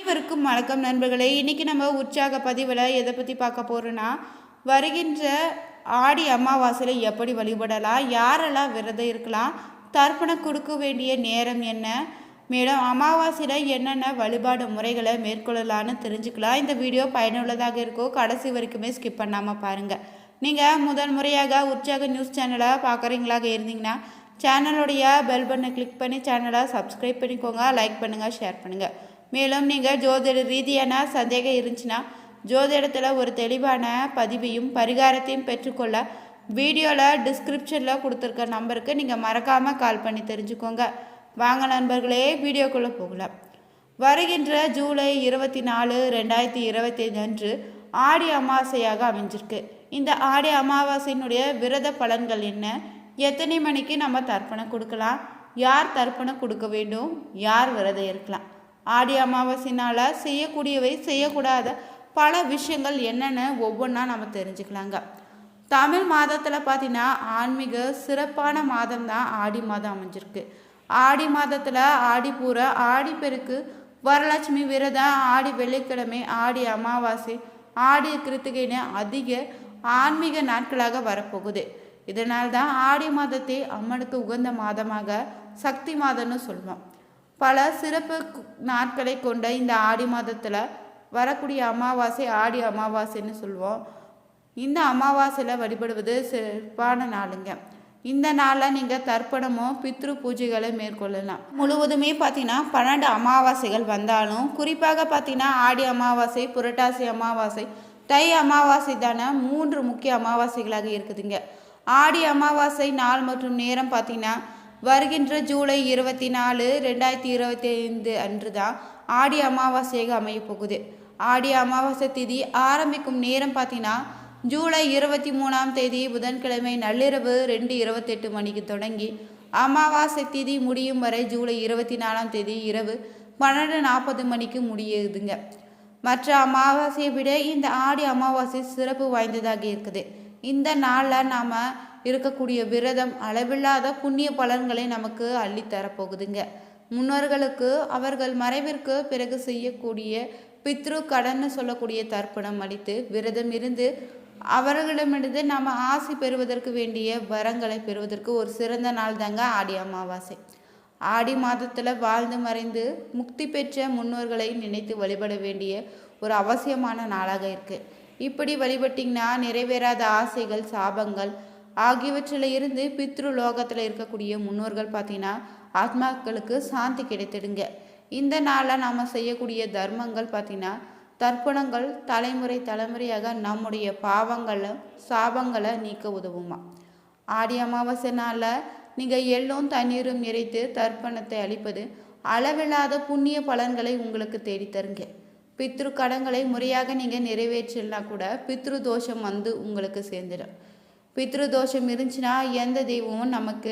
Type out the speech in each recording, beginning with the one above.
அனைவருக்கும் வணக்கம் நண்பர்களே. இன்றைக்கி நம்ம உற்சாக பதிவில் எதை பற்றி பார்க்க போகிறோன்னா, வருகின்ற ஆடி அமாவாசையில் எப்படி வழிபடலாம், யாரெல்லாம் விரதம் இருக்கலாம், தர்ப்பணம் கொடுக்க வேண்டிய நேரம் என்ன, மேலும் அமாவாசையில் என்னென்ன வழிபாடு முறைகளை மேற்கொள்ளலான்னு தெரிஞ்சுக்கலாம். இந்த வீடியோ பயனுள்ளதாக இருக்கும். கடைசி வரைக்குமே ஸ்கிப் பண்ணாமல் பாருங்கள். நீங்கள் முதல் முறையாக உற்சாக நியூஸ் சேனலை பார்க்குறீங்களாக இருந்தீங்கன்னா சேனலுடைய பெல் பட்டனை கிளிக் பண்ணி சேனலை சப்ஸ்கிரைப் பண்ணிக்கோங்க. லைக் பண்ணுங்கள், ஷேர் பண்ணுங்கள். மேலும் நீங்கள் ஜோதிட ரீதியான சந்தேகம் இருந்துச்சுன்னா ஜோதிடத்தில் ஒரு தெளிவான பதிவையும் பரிகாரத்தையும் பெற்றுக்கொள்ள வீடியோவில் டிஸ்கிரிப்ஷனில் கொடுத்துருக்க நம்பருக்கு நீங்கள் மறக்காமல் கால் பண்ணி தெரிஞ்சுக்கோங்க. வாங்க நண்பர்களே, வீடியோக்குள்ளே போகலாம். வருகின்ற ஜூலை 24, 2025 அன்று ஆடி அமாவாசையாக அமைஞ்சிருக்கு. இந்த ஆடி அமாவாசையினுடைய விரத பலன்கள் என்ன, எத்தனை மணிக்கு நம்ம தர்ப்பணம் கொடுக்கலாம், யார் தர்ப்பணம் கொடுக்க வேண்டும், யார் விரதம் இருக்கலாம், ஆடி அமாவாசையினால் செய்யக்கூடியவை செய்யக்கூடாத பல விஷயங்கள் என்னென்னு ஒவ்வொன்றா நம்ம தெரிஞ்சுக்கலாங்க. தமிழ் மாதத்தில் பார்த்தீங்கன்னா ஆன்மீக சிறப்பான மாதம் தான் ஆடி மாதம் அமைஞ்சிருக்கு. ஆடி மாதத்தில் ஆடிப்பூர, ஆடிப்பெருக்கு, வரலட்சுமி விரதம், ஆடி வெள்ளிக்கிழமை, ஆடி அமாவாசை, ஆடி கிருத்திகைன்னு அதிக ஆன்மீக நாட்களாக வரப்போகுது. இதனால் தான் ஆடி மாதத்தை அம்மனுக்கு உகந்த மாதமாக சக்தி மாதம்னு சொல்லுவோம். பல சிறப்பு நாட்களை கொண்ட இந்த ஆடி மாதத்தில் வரக்கூடிய அமாவாசை ஆடி அமாவாசைன்னு சொல்லுவோம். இந்த அமாவாசையில் வழிபடுவது சிறப்பான நாளுங்க. இந்த நாளில் நீங்கள் தர்ப்பணமும் பித்ரு பூஜைகளை மேற்கொள்ளலாம். முழுவதுமே பார்த்தீங்கன்னா 12 அமாவாசைகள் வந்தாலும் குறிப்பாக பார்த்தீங்கன்னா ஆடி அமாவாசை, புரட்டாசி அமாவாசை, தை அமாவாசை தானே 3 முக்கிய அமாவாசைகளாக இருக்குதுங்க. ஆடி அமாவாசை நாள் மற்றும் நேரம் பார்த்தீங்கன்னா வருகின்ற ஜூலை 24, 2025 அன்று தான் ஆடி அமாவாசையாக அமைய போகுது. ஆடி அமாவாசை திதி ஆரம்பிக்கும் நேரம் பார்த்தீங்கன்னா ஜூலை 23ஆம் தேதி புதன்கிழமை நள்ளிரவு 2:28 மணிக்கு தொடங்கி அமாவாசை திதி முடியும் வரை ஜூலை 24ஆம் தேதி இரவு 12:40 மணிக்கு முடியுதுங்க. மற்ற அமாவாசையை விட இந்த ஆடி அமாவாசை சிறப்பு வாய்ந்ததாக இருக்குது. இந்த நாளில் நாம் இருக்கக்கூடிய விரதம் அளவில்லாத புண்ணிய பலன்களை நமக்கு அள்ளித்தரப்போகுதுங்க. முன்னோர்களுக்கு அவர்கள் மறைவிற்கு பிறகு செய்யக்கூடிய பித்ரு கடன்னு சொல்லக்கூடிய தர்ப்பணம் அளித்து விரதம் இருந்து அவர்களிடமிருந்து நாம் ஆசி பெறுவதற்கு வேண்டிய வரங்களை பெறுவதற்கு ஒரு சிறந்த நாள் தாங்க ஆடி அமாவாசை. ஆடி மாதத்தில் வாழ்ந்து மறைந்து முக்தி பெற்ற முன்னோர்களை நினைத்து வழிபட வேண்டிய ஒரு அவசியமான நாளாக இருக்குது. இப்படி வழிபட்டிங்கன்னா நிறைவேறாத ஆசைகள், சாபங்கள் ஆகியவற்றில் இருந்து பித்ரு லோகத்தில் இருக்கக்கூடிய முன்னோர்கள் பார்த்தீங்கன்னா ஆத்மாக்களுக்கு சாந்தி கிடைத்திடுங்க. இந்த நாளில் நாம் செய்யக்கூடிய தர்மங்கள் பார்த்தீங்கன்னா தர்ப்பணங்கள் தலைமுறையாக நம்முடைய பாவங்களை, சாபங்களை நீக்க உதவுமா. ஆடி அமாவாசை நாளில் நீங்கள் எள்ளும் தண்ணீரும் நிறைத்து தர்ப்பணத்தை அளிப்பது அளவில்லாத புண்ணிய பலன்களை உங்களுக்கு தேடித்தருங்க. பித்ரு கடன்களை முறையாக நீங்கள் நிறைவேற்றலனா கூட பித்ரு தோஷம் வந்து உங்களுக்கு சேர்ந்துடும். பித்ரு தோஷம் இருந்துச்சுன்னா எந்த தெய்வமும் நமக்கு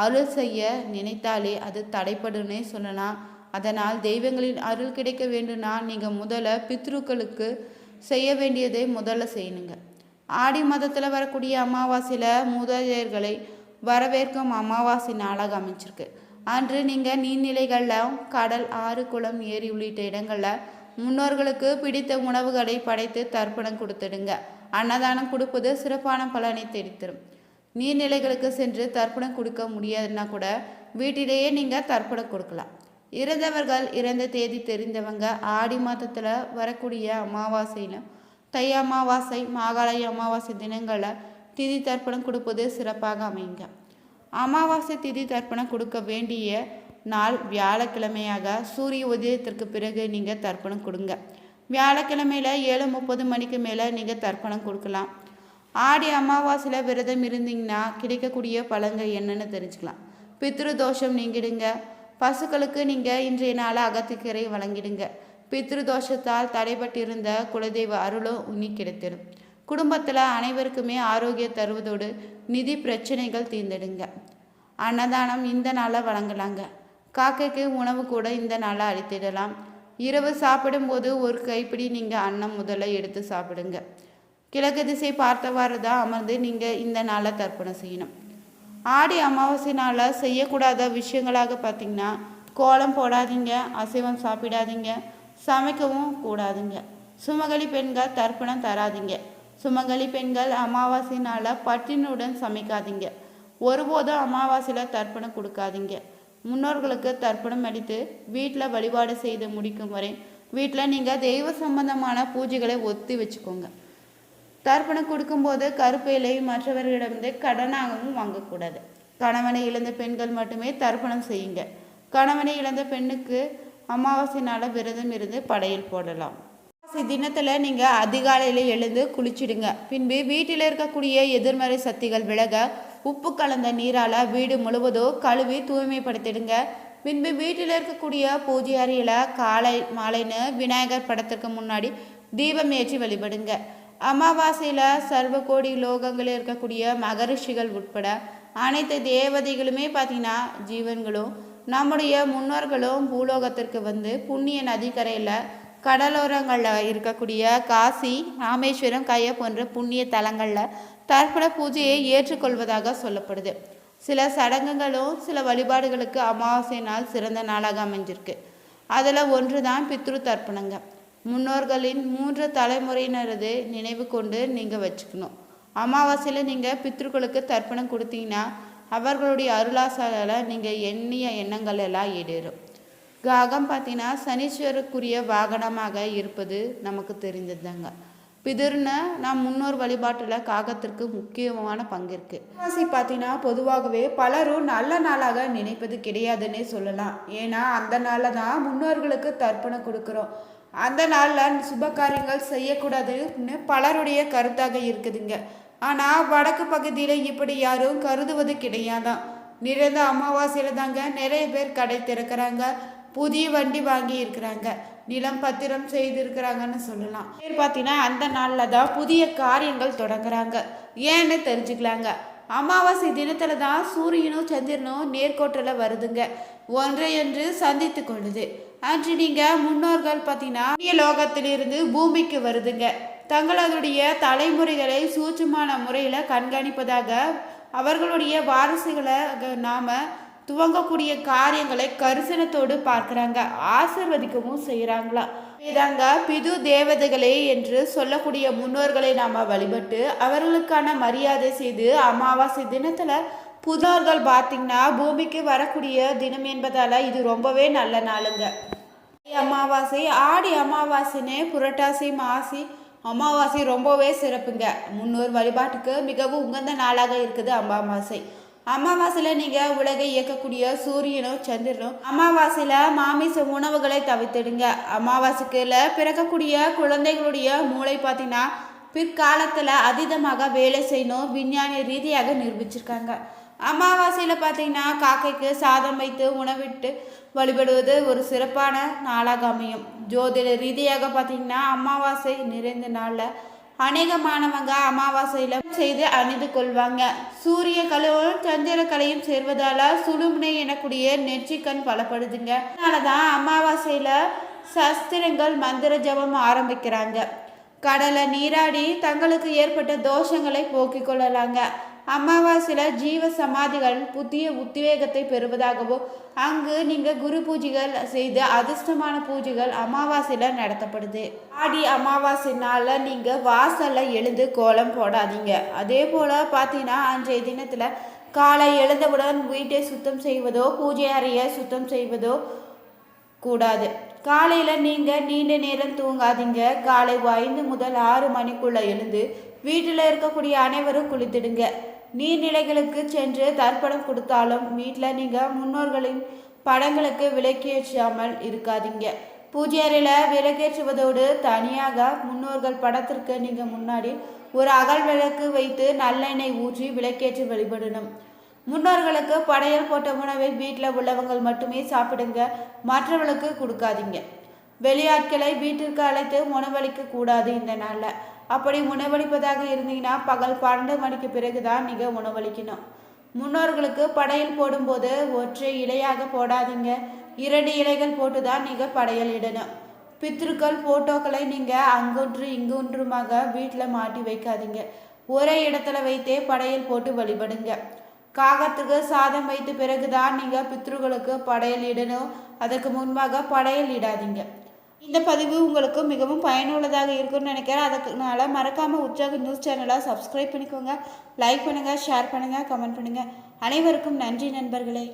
அருள் செய்ய நினைத்தாலே அது தடைப்படுன்னே சொல்லலாம். அதனால் தெய்வங்களின் அருள் கிடைக்க வேண்டும்னா நீங்கள் முதல்ல பித்ருக்களுக்கு செய்ய வேண்டியதை முதல்ல செய்யணுங்க. ஆடி மாதத்தில் வரக்கூடிய அமாவாசையில் மூதாதையர்களை வரவேற்கும் அமாவாசை நாளாக அமைச்சிருக்கு. அன்று நீங்கள் நீர்நிலைகளில், கடல், ஆறு, குளம், ஏரி உள்ளிட்ட இடங்களில் முன்னோர்களுக்கு பிடித்த உணவுகளை படைத்து தர்ப்பணம் கொடுத்துடுங்க. அன்னதானம் கொடுப்பது சிறப்பான பலனை தேடித்தரும். நீர்நிலைகளுக்கு சென்று தர்ப்பணம் கொடுக்க முடியாதுன்னா கூட வீட்டிலேயே நீங்கள் தர்ப்பணம் கொடுக்கலாம். இறந்தவர்கள் இறந்த தேதி தெரிந்தவங்க ஆடி மாதத்தில் வரக்கூடிய அமாவாசையில், தை அமாவாசை, மாகாளய அமாவாசை தினங்களில் திதி தர்ப்பணம் கொடுப்பது சிறப்பாக அமையுங்க. அமாவாசை திதி தர்ப்பணம் கொடுக்க வேண்டிய நாள் வியாழக்கிழமையாக சூரிய உதயத்திற்கு பிறகு நீங்கள் தர்ப்பணம் கொடுங்க. வியாழக்கிழமையில் 7:30 மணிக்கு மேலே நீங்கள் தர்ப்பணம் கொடுக்கலாம். ஆடி அமாவாசையில் விரதம் இருந்தீங்கன்னா கிடைக்கக்கூடிய பலன்கள் என்னென்னு தெரிஞ்சுக்கலாம். பித்ரு தோஷம் நீங்கிடுங்க. பசுக்களுக்கு நீங்கள் இன்றைய நாள் அகத்திக்கரை வழங்கிடுங்க. பித்ரு தோஷத்தால் தடைபட்டிருந்த குலதெய்வ அருளும் உன்னி கிடைத்திடும். குடும்பத்தில் அனைவருக்குமே ஆரோக்கியம் தருவதோடு நிதி பிரச்சனைகள் தீர்ந்திடுங்க. அன்னதானம் இந்த நாளில் வழங்கலாங்க. காக்கைக்கு உணவு கூட இந்த நாளை அளித்திடலாம். இரவு சாப்பிடும்போது ஒரு கைப்பிடி நீங்கள் அன்னம் முதல்ல எடுத்து சாப்பிடுங்க. கிழக்கு திசை பார்த்தவாறு தான் அமர்ந்து நீங்கள் இந்த நாளை தர்ப்பணம் செய்யணும். ஆடி அமாவாசை நாளில் செய்யக்கூடாத விஷயங்களாக பார்த்திங்கன்னா கோலம் போடாதீங்க, அசைவம் சாப்பிடாதீங்க, சமைக்கவும் கூடாதுங்க. சுமங்கலி பெண்கள் தர்ப்பணம் தராதீங்க. சுமங்கலி பெண்கள் அமாவாசை நாளில் பட்டினுடன் சமைக்காதீங்க. ஒருபோதும் அமாவாசையில் தர்ப்பணம் கொடுக்காதீங்க. முன்னோர்களுக்கு தர்ப்பணம் அளித்து வீட்டில் வழிபாடு செய்து முடிக்கும் வரை வீட்டில் நீங்கள் தெய்வ சம்பந்தமான பூஜைகளை ஒத்தி வச்சுக்கோங்க. தர்ப்பணம் கொடுக்கும்போது கருப்பையிலை மற்றவர்களிடமிருந்து கடனாகவும் வாங்கக்கூடாது. கணவனை இழந்த பெண்கள் மட்டுமே தர்ப்பணம் செய்யுங்க. கணவனை இழந்த பெண்ணுக்கு அமாவாசை நாள விரதம் இருந்து படையல் போடலாம். அமாவாசை தினத்தில் நீங்கள் அதிகாலையில் எழுந்து குளிச்சிடுங்க. பின்பு வீட்டில் இருக்கக்கூடிய எதிர்மறை சக்திகள் விலக உப்பு கலந்த நீரால் வீடு முழுவதும் கழுவி தூய்மைப்படுத்திடுங்க. பின்பு வீட்டில் இருக்கக்கூடிய பூஜை அறையில் காலை மாலைன்னு விநாயகர் படத்துக்கு முன்னாடி தீபம் ஏற்றி வழிபடுங்க. அமாவாசையில் சர்வ கோடி லோகங்களில் இருக்கக்கூடிய மகரிஷிகள் உட்பட அனைத்து தேவதைகளுமே பார்த்தீங்கன்னா ஜீவன்களும் நம்முடைய முன்னோர்களும் பூலோகத்திற்கு வந்து புண்ணிய நதிக்கரையில் கடலோரங்களில் இருக்கக்கூடிய காசி ராமேஸ்வரம் கையை போன்ற புண்ணிய தலங்களில் தர்ப்பண பூஜையை ஏற்றுக்கொள்வதாக சொல்லப்படுது. சில சடங்குகளும் சில வழிபாடுகளுக்கு அமாவாசை நாள் சிறந்த நாளாக அமைஞ்சிருக்கு. அதில் ஒன்று தான் பித்ரு தர்ப்பணங்க. முன்னோர்களின் 3 தலைமுறையினரது நினைவு கொண்டு நீங்கள் வச்சுக்கணும். அமாவாசையில் நீங்கள் பித்ருக்களுக்கு தர்ப்பணம் கொடுத்தீங்கன்னா அவர்களுடைய அருளாசால நீங்கள் எண்ணிய எண்ணங்கள் எல்லாம் ஈடேறும். காகம் பார்த்தீங்கன்னா சனீஸ்வருக்குரிய வாகனமாக இருப்பது நமக்கு தெரிஞ்சது தாங்க. பிதிர்னு நம் முன்னோர் வழிபாட்டில் காகத்திற்கு முக்கியமான பங்கு இருக்குது. அமாவாசை பார்த்தீங்கன்னா பொதுவாகவே பலரும் நல்ல நாளாக நினைப்பது கிடையாதுன்னே சொல்லலாம். ஏன்னா அந்த நாளில் தான் முன்னோர்களுக்கு தர்ப்பணம் கொடுக்குறோம். அந்த நாளில் சுப காரியங்கள் செய்யக்கூடாதுன்னு பலருடைய கருத்தாக இருக்குதுங்க. ஆனால் வடக்கு பகுதியில் இப்படி யாரும் கருதுவது கிடையாதான். நிறைந்த அமாவாசையில் தாங்க நிறைய பேர் கடை திறக்கிறாங்க, புதிய வண்டி வாங்கி இருக்கிறாங்க, நிலம் பத்திரம் செய்திருக்கிறாங்கன்னு சொல்லலாம். பேர் பார்த்தீங்கன்னா அந்த நாளில் தான் புதிய காரியங்கள் தொடங்குறாங்க. ஏன்னு தெரிஞ்சுக்கலாங்க. அமாவாசை தினத்தில் தான் சூரியனும் சந்திரனும் நேர்கோட்டில் வருதுங்க, ஒன்றையொன்று சந்தித்து கொள்ளுது. அன்று நீங்கள் முன்னோர்கள் பார்த்தீங்கன்னா லோகத்திலிருந்து பூமிக்கு வருதுங்க. தங்களுடைய தலைமுறைகளை சூட்சுமான முறையில் கண்காணிப்பதாக அவர்களுடைய வாரிசுகளை நாம் துவங்கக்கூடிய காரியங்களை கரிசனத்தோடு பார்க்குறாங்க, ஆசிர்வதிக்கவும் செய்கிறாங்களா. இதாங்க பிது தேவதைகளே என்று சொல்லக்கூடிய முன்னோர்களை நாம் வழிபட்டு அவர்களுக்கான மரியாதை செய்து அமாவாசை தினத்தில் புதோர்கள் பார்த்திங்கன்னா பூமிக்கு வரக்கூடிய தினம் என்பதால் இது ரொம்பவே நல்ல நாளுங்க. அமாவாசை ஆடி அமாவாசைன்னு புரட்டாசி மாசி அமாவாசை ரொம்பவே சிறப்புங்க. முன்னோர் வழிபாட்டுக்கு மிகவும் உகந்த நாளாக இருக்குது அமாவாசை. அமாவாசையில் நீங்கள் உலகை இயக்கக்கூடிய சூரியனும் சந்திரனும் அமாவாசையில் மாமிச உணவுகளை தவிர்த்திடுங்க. அமாவாசைக்குள்ள பிறக்கக்கூடிய குழந்தைகளுடைய மூளை பார்த்தீங்கன்னா பிற்காலத்தில் அதீதமாக வேலை செய்யணும் விஞ்ஞான ரீதியாக நிரூபிச்சிருக்காங்க. அமாவாசையில் பார்த்தீங்கன்னா காக்கைக்கு சாதம் வைத்து உணவிட்டு வழிபடுவது ஒரு சிறப்பான நாளாக அமையும். ஜோதிட ரீதியாக பார்த்தீங்கன்னா அமாவாசை நிறைந்த நாளில் அநேகமானவங்க அமாவாசையில் செய்து அணிந்து கொள்வாங்க. சூரிய கலையும் சந்திர கலையும் சேர்வதால் சுழுமுனை எனக்கூடிய நெற்றிக்கண் பலப்படுதுங்க. அதனால தான் அமாவாசையில் சஸ்திரங்கள் மந்திர ஜபம் ஆரம்பிக்கிறாங்க. கடலை நீராடி தங்களுக்கு ஏற்பட்ட தோஷங்களை போக்கிக் கொள்ளலாங்க. அமாவாசையில் ஜீவ சமாதிகள் புதிய உத்வேகத்தை பெறுவதாகவும் அங்கு நீங்கள் குரு பூஜைகள் செய்து அதிர்ஷ்டமான பூஜைகள் அமாவாசையில் நடத்தப்படுது. ஆடி அமாவாசை நாளில் நீங்கள் வாசலில் எழுந்து கோலம் போடாதீங்க. அதே போல் பார்த்தீங்கன்னா அன்றைய தினத்தில் காலை எழுந்தவுடன் வீட்டை சுத்தம் செய்வதோ பூஜை அறையை சுத்தம் செய்வதோ கூடாது. காலையில் நீங்கள் நீண்ட நேரம் தூங்காதீங்க. காலை 5 முதல் 6 மணிக்குள்ளே எழுந்து வீட்டில் இருக்கக்கூடிய அனைவரும் குளித்துடுங்க. நீர்நிலைகளுக்கு சென்று தர்ப்பணம் கொடுத்தாலும் வீட்டில் நீங்கள் முன்னோர்களின் படங்களுக்கு விளக்கேற்றாமல் இருக்காதீங்க. பூஜை அறையில் விளக்கேற்றுவதோடு தனியாக முன்னோர்கள் படத்திற்கு நீங்கள் முன்னாடி ஒரு அகல் விளக்கு வைத்து நல்லெண்ணெய் ஊற்றி விளக்கேற்றி வழிபடணும். முன்னோர்களுக்கு படையல் போட்ட உணவை வீட்டில் உள்ளவங்கள் மட்டுமே சாப்பிடுங்க, மற்றவர்களுக்கு கொடுக்காதீங்க. வெளியாட்களை வீட்டிற்கு அழைத்து உணவளிக்க கூடாது. இந்த நாளில் அப்படி உணவளிப்பதாக இருந்தீங்கன்னா பகல் 12 மணிக்கு பிறகு தான் நீங்கள் உணவளிக்கணும். முன்னோர்களுக்கு படையல் போடும்போது ஒற்றை இலையாக போடாதீங்க, 2 இலைகள் போட்டு தான் நீங்கள் படையல் இடணும். பித்ருக்கள் போட்டோக்களை நீங்கள் அங்கொன்று இங்கொன்றுமாக வீட்டில் மாட்டி வைக்காதீங்க. ஒரே இடத்துல வைத்தே படையல் போட்டு வழிபடுங்க. காகத்துக்கு சாதம் வைத்த பிறகு தான் நீங்கள் பித்ருக்களுக்கு படையல் இடணும், அதற்கு முன்பாக படையல் இடாதீங்க. இந்த பதிவு உங்களுக்கு மிகவும் பயனுள்ளதாக இருக்கும்னு நினைக்கிறேன். அதுக்குனால மறக்காமல் உற்சாக நியூஸ் சேனலை சப்ஸ்கிரைப் பண்ணிக்கோங்க. லைக் பண்ணுங்கள், ஷேர் பண்ணுங்கள், கமெண்ட் பண்ணுங்கள். அனைவருக்கும் நன்றி நண்பர்களே.